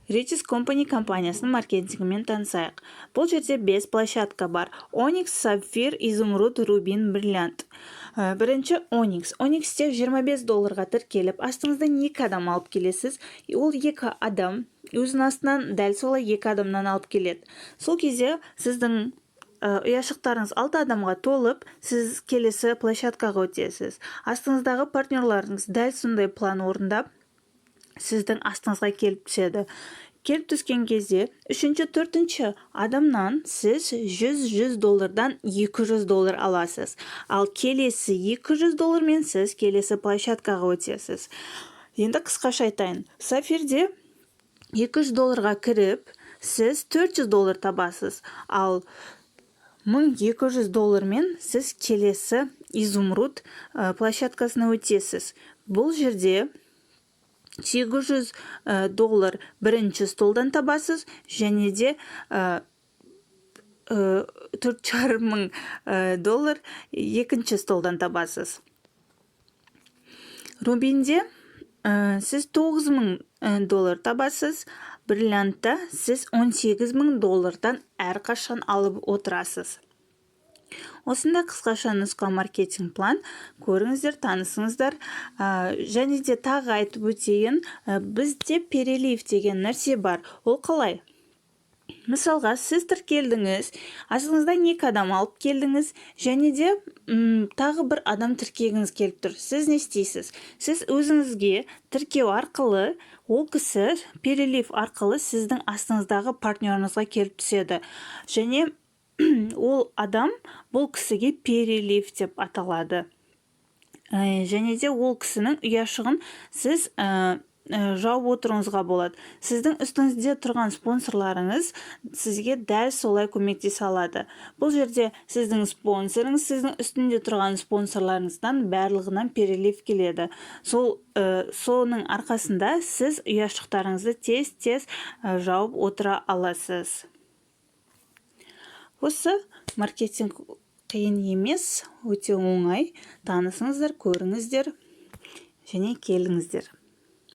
Riches Company компаниясының маркетингімен танысайық. Бұл жерде 5 площадка бар. Onyx, Sapphire, Изумруд, Rubin, Brilliant. Бірінші Onyx. Onyx'те $25 тіркеліп, астыңызда 2 адам алып келесіз. Ол 2 адам өзінің астынан дәл солай 2 адамнан алып келеді. Сол кезде сіздің ұяшықтарыңыз 6 адамға толып, сіз келесі площадкаға өтесіз. Астыңыздағы партнерларыңыз дәл сондай план орындап, сіздің астыңызға келіп түседі. Келіп түскен кезде, 3-4 адамнан сіз $100 $200 аласыз. Ал келесі $200 мен сіз келесі площадкаға өтесіз. Енді қысқаша айтайын. Сафирде $200 кіріп, сіз $400 табасыз. Ал $1200 мен сіз келесі Изумруд площадкасына өтесіз. Бұл жерде $800 бірінші столдан табасыз, және де $4,500 екінші столдан табасыз. Рубинде сіз $9,000 табасыз, Бриллиантта сіз $18,000 әрқашан алып отырасыз. Осында қысқаша нұсқа маркетинг план, көріңіздер, танысыңыздар. Және де тағы айтып өтейін, бізде перелив деген нәрсе бар. Ол қалай? Мысалға, сіз тіркелдіңіз, астыңызда 2 адам алып келдіңіз, және де тағы бір адам тіркегіңіз келіп тұр. Сіз не істейсіз? Сіз өзіңізге тіркеу арқылы, ол кісі перелив арқылы сіздің астыңыздағы партнеріңізға келіп түседі. Және ол адам бұл кісіге перелив деп аталады. Және де ол кісінің ұяшығын сіз жауып отыруыңызға болады. Сіздің үстіңізде тұрған спонсорларыңыз сізге дәл солай көмектесе алады. Бұл жерде сіздің спонсорыңыз сіздің үстінде тұрған спонсорларыңыздан барлығынан перелив келеді. Соның арқасында сіз ұяшықтарыңызды тез жауып отыра аласыз. Осы маркетинг қиын емес, өте оңай. Танысыңыздар, көріңіздер және келіңіздер.